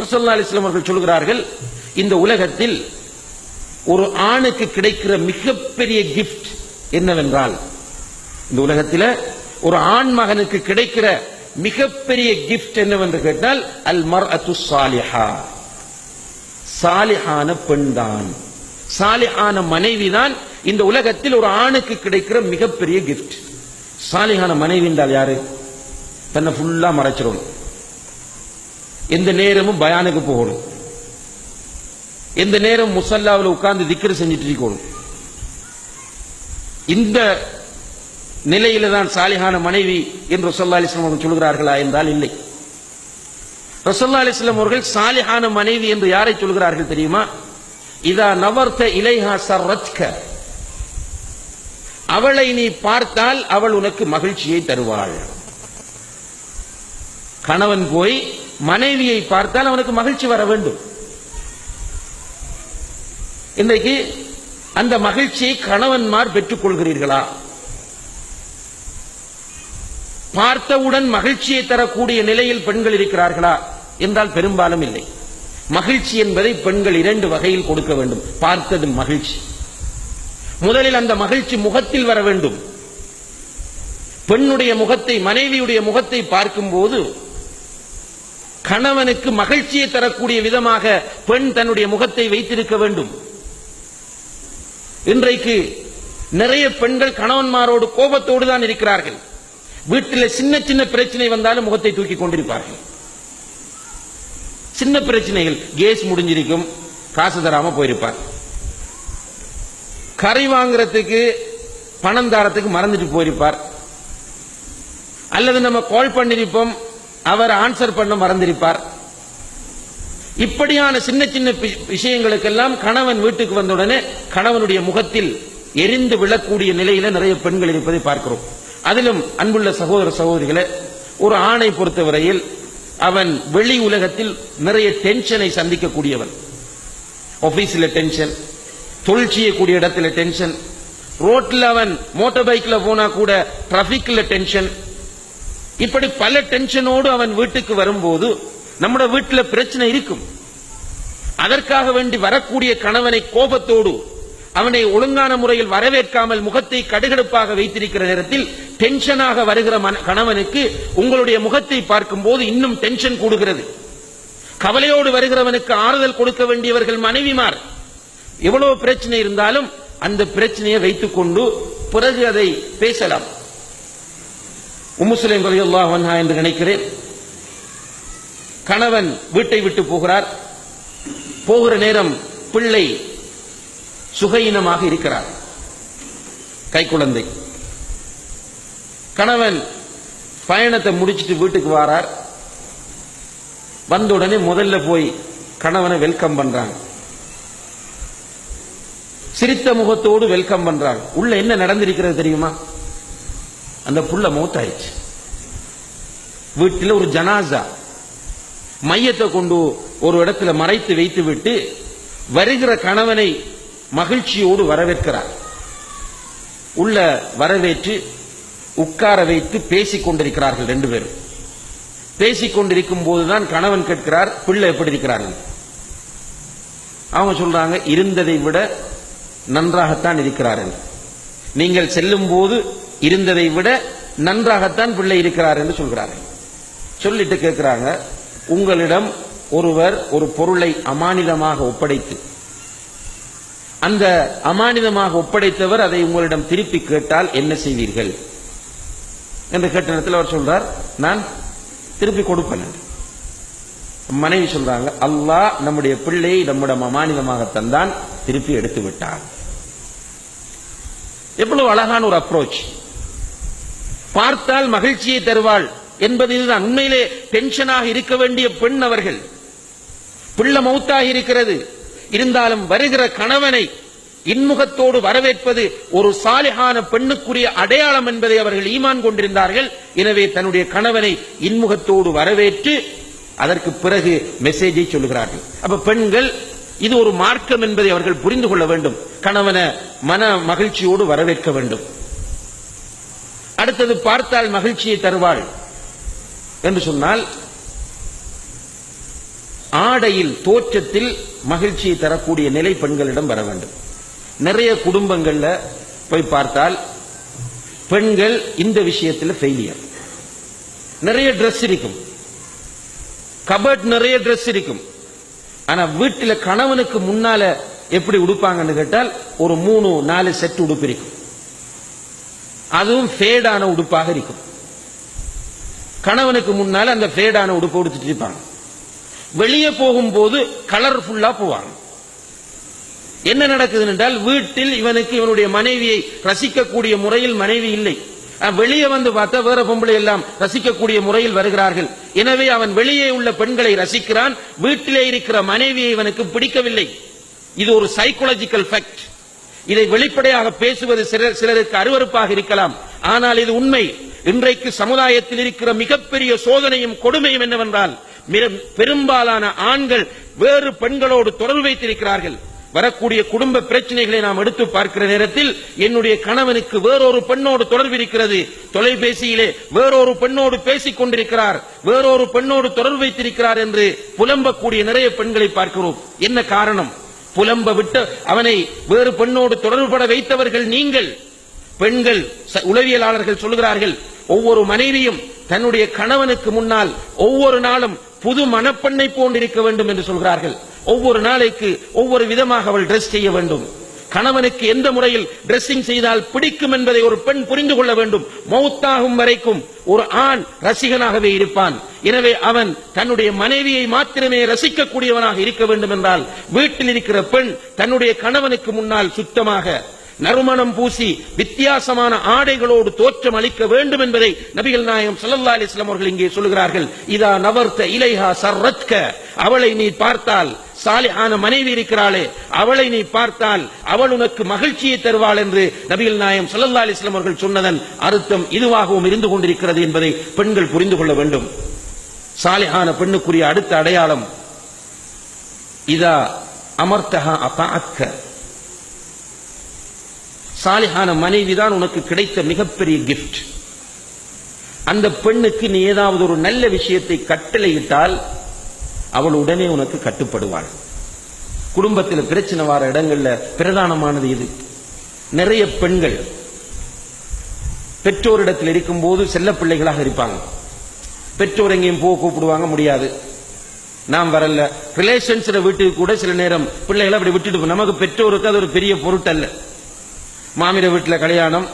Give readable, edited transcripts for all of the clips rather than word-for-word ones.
ரசூலுல்லாஹி அலைஹி வஸல்லம் அவர்கள் சொல்கிறார்கள், இந்த உலகத்தில் ஒரு ஆணுக்கு கிடைக்கிற மிகப்பெரிய கிஃப்ட் என்னவென்றால், இந்த உலகத்தில் ஒரு ஆண் மகனுக்கு கிடைக்கிற மிகப்பெரிய கிஃப்ட் என்னவென்று கேட்டால் அல் மர்அத்து ஸாலிஹா, சாலிஹான பெண் தான், சாலிஹான மனைவி தான் இந்த உலகத்தில் ஒரு ஆணுக்கு கிடைக்கிற மிகப்பெரிய கிஃப்ட். சாலிஹான மனைவி என்றால் யாரு? தன்னை ஃபுல்லா மறைச்சிடணும், எந்த நேரமும் பயானுக்கு போகணும், எந்த நேரம் முசல்லாவில் உட்கார்ந்து திக்ர் செஞ்சுட்டு இருக்கணும். இந்த நிலையில தான் சாலிஹான மனைவி என்று ரசூலுல்லாஹி அலைஹி வஸல்லம் அவர்கள் சொல்கிறார்களா என்றால் இல்லை. ரசூலுல்லாஹி அலைஹி வஸல்லம் அவர்கள் சாலிஹான மனைவி என்று யாரை சொல்கிறார்கள் தெரியுமா? இதா நவர்த இலைஹா சர்ரத்க, அவளை நீ பார்த்தால் அவள் உனக்கு மகிழ்ச்சியை தருவாள். கணவன் போய் மனைவியை பார்த்தால் அவனுக்கு மகிழ்ச்சி வர வேண்டும். இன்றைக்கு அந்த மகிழ்ச்சியை கணவன்மார் பெற்றுக் கொள்கிறீர்களா? பார்த்தவுடன் மகிழ்ச்சியை தரக்கூடிய நிலையில் பெண்கள் இருக்கிறார்களா என்றால் பெரும்பாலும் இல்லை. மகிழ்ச்சி என்பதை பெண்கள் இரண்டு வகையில் கொடுக்க வேண்டும். பார்த்தது மகிழ்ச்சி, முதலில் அந்த மகிழ்ச்சி முகத்தில் வர வேண்டும். பெண்ணுடைய முகத்தை, மனைவியுடைய முகத்தை பார்க்கும் போது கணவனுக்கு மகிழ்ச்சியை தரக்கூடிய விதமாக பெண் தன்னுடைய முகத்தை வைத்திருக்க வேண்டும். இன்றைக்கு நிறைய பெண்கள் கணவன்மாரோடு கோபத்தோடு தான் இருக்கிறார்கள். வீட்டில் சின்ன சின்ன பிரச்சனை வந்தாலும் முகத்தை தூக்கி கொண்டிருப்பார்கள். சின்ன பிரச்சனைகள், கேஸ் முடிஞ்சிருக்கும், காசு தராம போயிருப்பார். கறி வாங்குறதுக்கு பணம் தாரத்துக்கு மறந்துட்டு போயிருப்பார். அல்லது நம்ம கால் பண்ணிருப்போம், அவர் ஆன்சர் பண்ண மறந்திருப்பார். இப்படியான சின்ன சின்ன விஷயங்களுக்கெல்லாம் கணவன் வீட்டுக்கு வந்தவுடனே கணவனுடைய முகத்தில் எரிந்து விழக்கூடிய நிலையில நிறைய பெண்கள் இருப்பதை பார்க்கிறோம். அதிலும் அன்புள்ள சகோதர சகோதரிகளை, ஒரு ஆணை பொறுத்தவரையில் அவன் வெளி உலகத்தில் நிறைய டென்ஷனை சந்திக்கக்கூடியவன். ஆபீஸ்ல டென்ஷன், தொழில் செய்யக்கூடிய இடத்துல டென்ஷன், ரோட்ல அவன் மோட்டார் பைக்ல போனா கூட டிராபிக்ல டென்ஷன், இப்படி பல டென்ஷனோடு அவன் வீட்டுக்கு வரும்போது நம்முடைய வீட்டில் பிரச்சனை இருக்கும். அதற்காக வேண்டி வரக்கூடிய கணவனை கோபத்தோடு, அவனை ஒழுங்கான முறையில் வரவேற்காமல் முகத்தை கடுகடுப்பாக வைத்திருக்கிற நேரத்தில் டென்ஷனாக வருகிற கணவனுக்கு உங்களுடைய முகத்தை பார்க்கும் போது இன்னும் டென்ஷன் கூடுகிறது. கவலையோடு வருகிறவனுக்கு ஆறுதல் கொடுக்க வேண்டியவர்கள் மனைவிமார். எவ்வளவு பிரச்சனை இருந்தாலும் அந்த பிரச்சனையை வைத்துக் கொண்டு பிறகு அதை பேசலாம். உம்மு சுலைம் ரலியல்லாஹு அன்ஹா என்று நினைக்கிறேன், கணவன் வீட்டை விட்டு போகிறார். போகிற நேரம் பிள்ளை சுகையினமாக இருக்கிறார், கைக்குழந்தை. கணவன் பயணத்தை முடிச்சிட்டு வீட்டுக்கு வாரார். வந்த உடனே முதல்ல போய் கணவனை வெல்கம் பண்றாங்க. சிரித்த முகத்தோடு வெல்கம் பண்றாங்க. உள்ள என்ன நடந்திருக்கிறது தெரியுமா? அந்த புள்ள மௌத்தாயிடுச்சு. வீட்டில் ஒரு ஜனாசா, மையத்தை கொண்டு ஒரு இடத்துல மறைத்து வைத்து விட்டு வருகிற கணவனை மகிழ்ச்சியோடு வரவேற்கிறார். உள்ள வரவேற்று உட்கார வைத்து பேசிக் கொண்டிருக்கிறார்கள். ரெண்டு பேரும் பேசிக் கொண்டிருக்கும் போதுதான் கணவன் கேட்கிறார், பிள்ளை எப்படி இருக்கிறார்கள்? அவங்க சொல்றாங்க, இருந்ததை விட நன்றாகத்தான் இருக்கிறார்கள். நீங்கள் செல்லும் போது இருந்ததை விட நன்றாகத்தான் பிள்ளை இருக்கிறார் என்று சொல்கிறார்கள். சொல்லிட்டு கேட்கிறாங்க, உங்களிடம் ஒருவர் ஒரு பொருளை அமானிதமாக ஒப்படைத்து, அந்த அமானிதமாக ஒப்படைத்தவர் அதை உங்களிடம் திருப்பி கேட்டால் என்ன செய்வீர்கள் என்று கேட்ட நேரத்தில் அவர் சொல்றார், நான் திருப்பி கொடுப்பேன். மனைவி சொல்றாங்க, அல்லாஹ் நம்முடைய பிள்ளையை நம்மிடம் அமானிதமாக தந்தான், திருப்பி எடுத்து விட்டார். எவ்வளவு அழகான ஒரு அப்ரோச்! பார்த்தால் மகிழ்ச்சியை தருவாள் என்பது இதுதான். உண்மையிலே டென்ஷனாக இருக்க வேண்டிய பெண் அவர்கள். பிள்ளை மௌத்தாக இருக்கிறது, இருந்தாலும் வருகிற கணவனை இன்முகத்தோடு வரவேற்பது ஒரு சாலிஹான பெண்ணுக்குரிய அடையாளம் என்பதை அவர்கள் ஈமான் கொண்டிருந்தார்கள். எனவே தன்னுடைய கணவனை இன்முகத்தோடு வரவேற்று அதற்கு பிறகு மெசேஜை சொல்லுகிறார்கள். அப்ப பெண்கள், இது ஒரு மார்க்கம் என்பதை அவர்கள் புரிந்து கொள்ள வேண்டும். கணவனை மன மகிழ்ச்சியோடு வரவேற்க வேண்டும். அடுத்தது, பார்த்தால் மகிழ்ச்சியை தருவாள் என்று சொன்னால் ஆடையில் தோற்றத்தில் மகிழ்ச்சியை தரக்கூடிய நிலை பெண்களிடம் வர வேண்டும். நிறைய குடும்பங்கள்ல போய் பார்த்தால் பெண்கள் இந்த விஷயத்தில் ஃபெயிலியர். நிறைய ட்ரெஸ் இருக்கும், கபட் நிறைய ட்ரெஸ் இருக்கும். ஆனா வீட்டில் கணவனுக்கு முன்னால எப்படி உடுப்பாங்கன்னு கேட்டால் ஒரு 3-4 செட் உடுப்பு இருக்கும். அதுவும் ஃபேடான உடுப்பாக இருக்கும். கணவனுக்கு முன்னால அந்த ஃபேடான உடுப்பு உடுத்துட்டு இருப்பாங்க. வெளியே போகும்போது கலர்ஃபுல்லா போவாங்க. என்ன நடக்குது என்றால் வீட்டில் இவனுக்கு இவனுடைய மனைவியை ரசிக்கக்கூடிய முறையில் மனைவி இல்லை. வெளியே வந்து பார்த்தா வேற பொம்பளை எல்லாம் ரசிக்கக்கூடிய முறையில் வருகிறார்கள். எனவே அவன் வெளியே உள்ள பெண்களை ரசிக்கிறான், வீட்டிலே இருக்கிற மனைவியை இவனுக்கு பிடிக்கவில்லை. இது ஒரு சைக்காலஜிக்கல் ஃபேக்ட். இதை வெளிப்படையாக பேசுவது சிலருக்கு அருவருப்பாக இருக்கலாம், ஆனால் இது உண்மை. இன்றைக்கு சமுதாயத்தில் இருக்கிற மிகப்பெரிய சோதனையும் கொடுமையும் என்னவென்றால் பெரும்பாலான ஆண்கள் வேறு பெண்களோடு தொடர்பு வைத்திருக்கிறார்கள். வரக்கூடிய குடும்ப பிரச்சனைகளை நாம் எடுத்து பார்க்கிற நேரத்தில் என்னுடைய கணவனுக்கு வேறொரு பெண்ணோடு தொடர்பு இருக்கிறது, தொலைபேசியிலே வேறொரு பெண்ணோடு பேசிக் கொண்டிருக்கிறார், வேறொரு பெண்ணோடு தொடர்பு வைத்திருக்கிறார் என்று புலம்பக்கூடிய நிறைய பெண்களை பார்க்கிறோம். என்ன காரணம்? புலம்ப விட்டு அவனை வேறு பெண்ணோடு தொடர்புபட வைத்தவர்கள் நீங்கள். பெண்கள் உளவியலாளர்கள் சொல்கிறார்கள், ஒவ்வொரு மனைவியும் தன்னுடைய கணவனுக்கு முன்னால் ஒவ்வொரு நாளும் புது மணப்பெண்ணை போன்றிருக்க வேண்டும் என்று சொல்கிறார்கள். ஒவ்வொரு நாளைக்கு ஒவ்வொரு விதமாக அவள் டிரெஸ் செய்ய வேண்டும். கணவனுக்கு எந்த முறையில் டிரெஸ்ஸிங் செய்தால் பிடிக்கும் என்பதை ஒரு பெண் புரிந்து கொள்ள வேண்டும். மௌத்தாகும் வரைக்கும் ஒரு ஆண் ரசிகனாகவே இருப்பான். எனவே அவன் தன்னுடைய மனைவியை மாத்திரமே ரசிக்கக்கூடியவனாக இருக்க வேண்டும் என்றால் வீட்டில் இருக்கிற பெண் தன்னுடைய கணவனுக்கு முன்னால் சுத்தமாக நறுமணம் பூசி வித்தியாசமான ஆடைகளோடு தோற்றம் அளிக்க வேண்டும் என்பதை நபிகள் நாயகம் ஸல்லல்லாஹு அலைஹி வஸல்லம் அவர்கள் இங்கே சொல்கிறார்கள். இதா நவர்த இலைஹா சர்ரத்க, அவளை நீ பார்த்தால், சாலிஹான மனைவி இருக்கிறாளே அவளை நீ பார்த்தால் அவள் உனக்கு மகிழ்ச்சியை தருவாள் என்று நபிகள் நாயகம் ஸல்லல்லாஹு அலைஹி வஸல்லம் அவர்கள் சொன்னதன் அர்த்தம் இதுவாகவும் இருந்து கொண்டிருக்கிறது என்பதை பெண்கள் புரிந்து கொள்ள வேண்டும். சாலிஹான பெண்ணுக்குரிய அடுத்த அடையாளம் இதா அமர்த்தஹா அதாஅத்க. சாலிஹான மனைவிதான் உனக்கு கிடைத்த மிகப்பெரிய கிஃப்ட். அந்த பெண்ணுக்கு நீ ஏதாவது ஒரு நல்ல விஷயத்தை கட்டளையிட்டால் அவள் உடனே உனக்கு கட்டுப்படுவாள். குடும்பத்தில் பிரச்சனை வர இடங்கள்ல பிரதானமானது இது. நிறைய பெண்கள் பெற்றோரிடத்தில் இருக்கும் போது செல்ல பிள்ளைகளாக இருப்பாங்க. பெற்றோர் எங்கேயும் போக கூப்பிடுவாங்க, முடியாது, நாம் வரல. ரிலேஷன்ஸ் வீட்டுக்கு கூட சில நேரம் பிள்ளைகளை அப்படி விட்டுட்டு, நமக்கு பெற்றோருக்கு அது ஒரு பெரிய பொருட்டல்ல. மாமிர வீட்டுல கல்யாணம்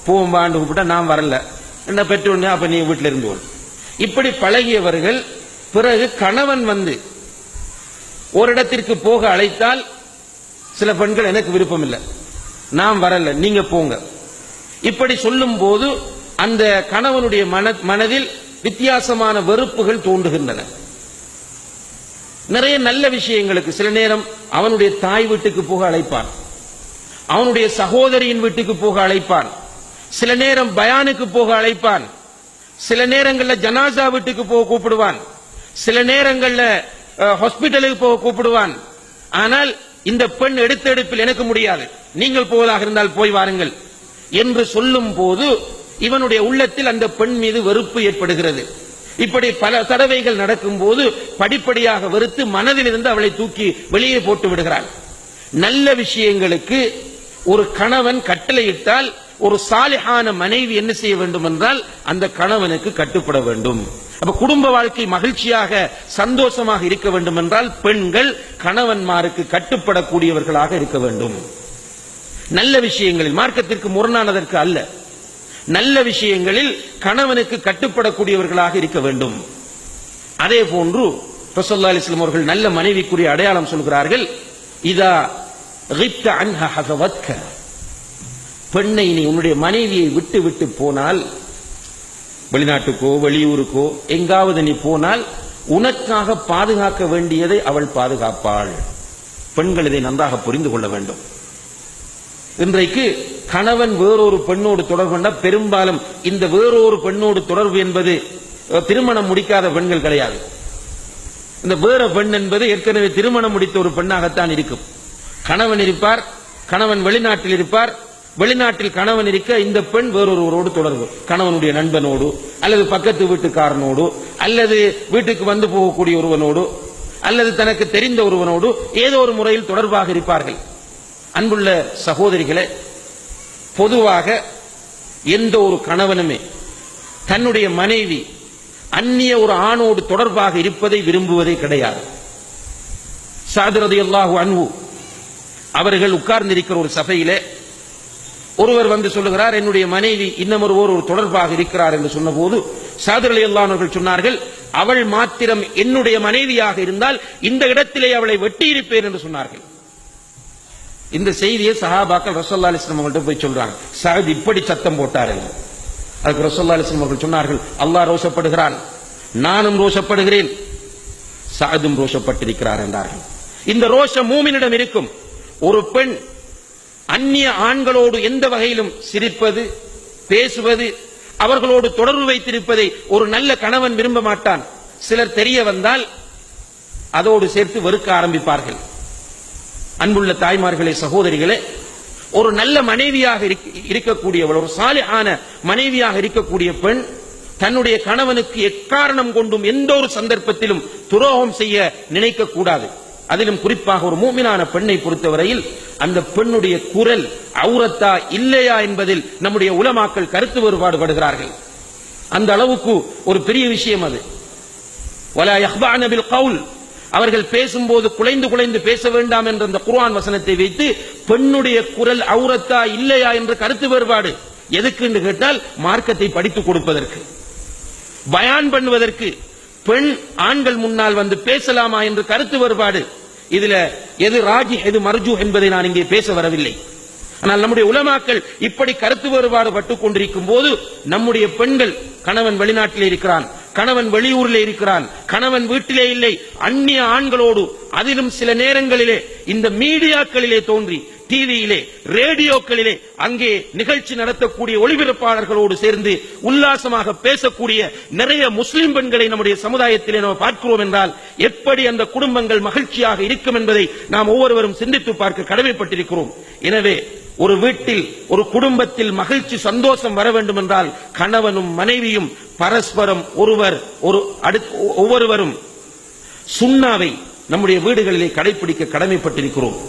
பூம்பாண்டு கூப்பிட்டா நாம் வரல, என்ன பெற்றோர் அப்ப நீ வீட்டில இருந்து. இப்படி பழகியவர்கள் பிறகு கணவன் வந்து ஒரு இடத்திற்கு போக அழைத்தால் சில பெண்கள் எனக்கு விருப்பம் இல்லை, நாம் வரல, நீங்க போங்க. இப்படி சொல்லும் போது அந்த கணவனுடைய மனதில் வித்தியாசமான வெறுப்புகள் தோன்றுகின்றன. நிறைய நல்ல விஷயங்களுக்கு சில நேரம் அவனுடைய தாய் வீட்டுக்கு போக அழைப்பான், அவனுடைய சகோதரியின் வீட்டுக்கு போக அழைப்பான், சில நேரம் பயானுக்கு போக அழைப்பான், சில நேரங்களில் ஜனாசா வீட்டுக்கு போக கூப்பிடுவான், சில நேரங்களில் ஹாஸ்பிட்டலுக்கு போக கூப்பிடுவான். ஆனால் இந்த பெண் எடுத்த எடுப்பில் எனக்கு முடியாது, நீங்கள் போவதாக இருந்தால் போய் வாருங்கள் என்று சொல்லும் போது இவனுடைய உள்ளத்தில் அந்த பெண் மீது வெறுப்பு ஏற்படுகிறது. இப்படி பல தடவைகள் நடக்கும் போது படிப்படியாக வெறுத்து மனதில் இருந்து அவளை தூக்கி வெளியே போட்டு விடுகிறாள். நல்ல விஷயங்களுக்கு ஒரு கணவன் கட்டளையிட்டால் ஒரு சாலிஹான மனைவி என்ன செய்ய வேண்டும் என்றால் அந்த கணவனுக்கு கட்டுப்பட வேண்டும். அப்ப குடும்ப வாழ்க்கை மகிழ்ச்சியாக சந்தோஷமாக இருக்க வேண்டும் என்றால் பெண்கள் கணவன்மாருக்கு கட்டுப்படக்கூடியவர்களாக இருக்க வேண்டும். நல்ல விஷயங்களில், மார்க்கத்திற்கு முரணானதற்கு அல்ல, நல்ல விஷயங்களில் கணவனுக்கு கட்டுப்படக்கூடியவர்களாக இருக்க வேண்டும். அதே போன்று ரசூலுல்லாஹி அலைஹி வஸல்லம் அவர்கள் நல்ல மனைவிக்குரிய அடையாளம் சொல்கிறார்கள். இதா கிப்த அன்ஹா ஹஸவத்க, பெண்ணை நீ உன்னுடைய மனைவியை விட்டு விட்டு போனால், வெளிநாட்டுக்கோ வெளியூருக்கோ எங்காவது நீ போனால் உனக்காக பாதுகாக்க வேண்டியதை அவள் பாதுகாப்பாள். பெண்கள் இதை நன்றாக புரிந்து கொள்ள வேண்டும். இன்றைக்கு கணவன் வேறொரு பெண்ணோடு தொடர்பு கொண்ட பெரும்பாலும் இந்த வேறொரு பெண்ணோடு தொடர்பு என்பது திருமணம் முடிக்காத பெண்கள் கிடையாது. இந்த வேற பெண் என்பது ஏற்கனவே திருமணம் முடித்த ஒரு பெண்ணாகத்தான் இருக்கும். கணவன் இருப்பார், கணவன் வெளிநாட்டில் இருப்பார், வெளிநாட்டில் கணவன் இருக்க இந்த பெண் வேறொருவரோடு தொடர்பு, கணவனுடைய நண்பனோடு அல்லது பக்கத்து வீட்டுக்காரனோடு அல்லது வீட்டுக்கு வந்து போகக்கூடிய ஒருவனோடு அல்லது தனக்கு தெரிந்த ஒருவனோடு ஏதோ ஒரு முறையில் தொடர்பாக இருப்பார்கள். அன்புள்ள சகோதரிகளே, பொதுவாக எந்த ஒரு கணவனுமே தன்னுடைய மனைவி அந்நிய ஒரு ஆணோடு தொடர்பாக இருப்பதை விரும்புவதே கிடையாது. ஸஅத் ரலியல்லாஹு அன்ஹு அவர்கள் உட்கார்ந்திருக்கிற ஒரு சபையிலே ஒருவர் வந்து சொல்லுகிறார், என்னுடைய மனைவி இன்னமொருவர் ஒரு தொடர்பாக இருக்கிறார் என்று சொன்னபோது ஸஅத் ரலியல்லாஹு அன்ஹு அவர்கள் சொன்னார்கள், அவள் மாத்திரம் என்னுடைய மனைவியாக இருந்தால் இந்த இடத்திலே அவளை வெட்டியிருப்பேன் என்று சொன்னார்கள். இந்த செய்தியை சஹாபாக்கள் ரசூலுல்லாஹி அலைஹி வஸல்லம் அவங்கள்ட்ட போய் சொல்றாங்க. ஸஅத் இப்படி சத்தம் போட்டார்கள். அதுக்கு ரசூலுல்லாஹி அலைஹி வஸல்லம் அவர்கள் சொன்னார்கள், அல்லாஹ் ரோஷப்படுகிறான், நானும் ரோஷப்படுகிறேன், ஸஅதும் ரோஷப்பட்டிருக்கிறார் என்றார்கள். இந்த ரோஷம் மூமினிடம் இருக்கும். ஒரு பெண் அந்நிய ஆண்களோடு எந்த வகையிலும் சிரிப்பது, பேசுவது, அவர்களோடு தொடர்பு வைத்திருப்பதை ஒரு நல்ல கணவன் விரும்ப மாட்டான். சிலர் தெரிய வந்தால் அதோடு சேர்த்து வெறுக்க ஆரம்பிப்பார்கள். அன்புள்ள தாய்மார்களே, சகோதரிகளே, ஒரு நல்ல மனைவியாக இருக்கக்கூடியவள், ஒரு சாலிஹான மனைவியாக இருக்கக்கூடிய பெண் தன்னுடைய கணவனுக்கு எக்காரணம் கொண்டும் எந்த ஒரு சந்தர்ப்பத்திலும் துரோகம் செய்ய நினைக்க கூடாது. அதிலும் குறிப்பாக ஒரு மூமினான பெண்ணை பொறுத்தவரையில் அந்த பெண்ணுடைய குரல் அவுரத்தா இல்லையா என்பதில் நம்முடைய உலமாக்கள் கருத்து வேறுபாடு படுகிறார்கள். அந்த அளவுக்கு ஒரு பெரிய விஷயம் அது. வலா யஹ்பஅன பில் கவுல், அவர்கள் பேசும்போது குலைந்து குலைந்து பேச வேண்டாம் என்ற அந்த குர்ஆன் வசனத்தை வைத்து பெண்ணுடைய குரல் அவுரத்தா இல்லையா என்று கருத்து வேறுபாடு. எதுக்கு என்று கேட்டால் மார்க்கத்தை படித்துக் கொடுப்பதற்கு, பயான் பண்ணுவதற்கு. பெண் ஆண்கள் முன்னால் வந்து பேசலாமா என்று கருத்து வேறுபாடு. இதுல எது ராஜி எது மர்ஜூ என்பதை நான் இங்கே பேச வரவில்லை. ஆனால் நம்முடைய உலமாக்கள் இப்படி கருத்து வேறுபாடு பட்டுக் கொண்டிருக்கும் போது நம்முடைய பெண்கள், கணவன் வெளிநாட்டிலே இருக்கிறான், கணவன் வெளியூரிலே இருக்கிறான், கணவன் வீட்டிலே இல்லை, அந்நிய ஆண்களோடு, அதிலும் சில நேரங்களிலே இந்த மீடியாக்களிலே தோன்றி, டிவியிலே, ரேடியோக்களிலே அங்கே நிகழ்ச்சி நடத்தக்கூடிய ஒளிபரப்பாளர்களோடு சேர்ந்து உல்லாசமாக பேசக்கூடிய நிறைய முஸ்லிம் பெண்களை நம்முடைய சமுதாயத்திலே நாம் பார்க்கிறோம் என்றால் எப்படி அந்த குடும்பங்கள் மகிழ்ச்சியாக இருக்கும் என்பதை நாம் ஒவ்வொருவரும் சிந்தித்து பார்க்க கடமைப்பட்டிருக்கிறோம். எனவே ஒரு வீட்டில், ஒரு குடும்பத்தில் மகிழ்ச்சி, சந்தோஷம் வர வேண்டும் என்றால் கணவனும் மனைவியும் பரஸ்பரம் ஒவ்வொருவரும் சுன்னாவை நம்முடைய வீடுகளிலே கடைபிடிக்க கடமைப்பட்டிருக்கிறோம்.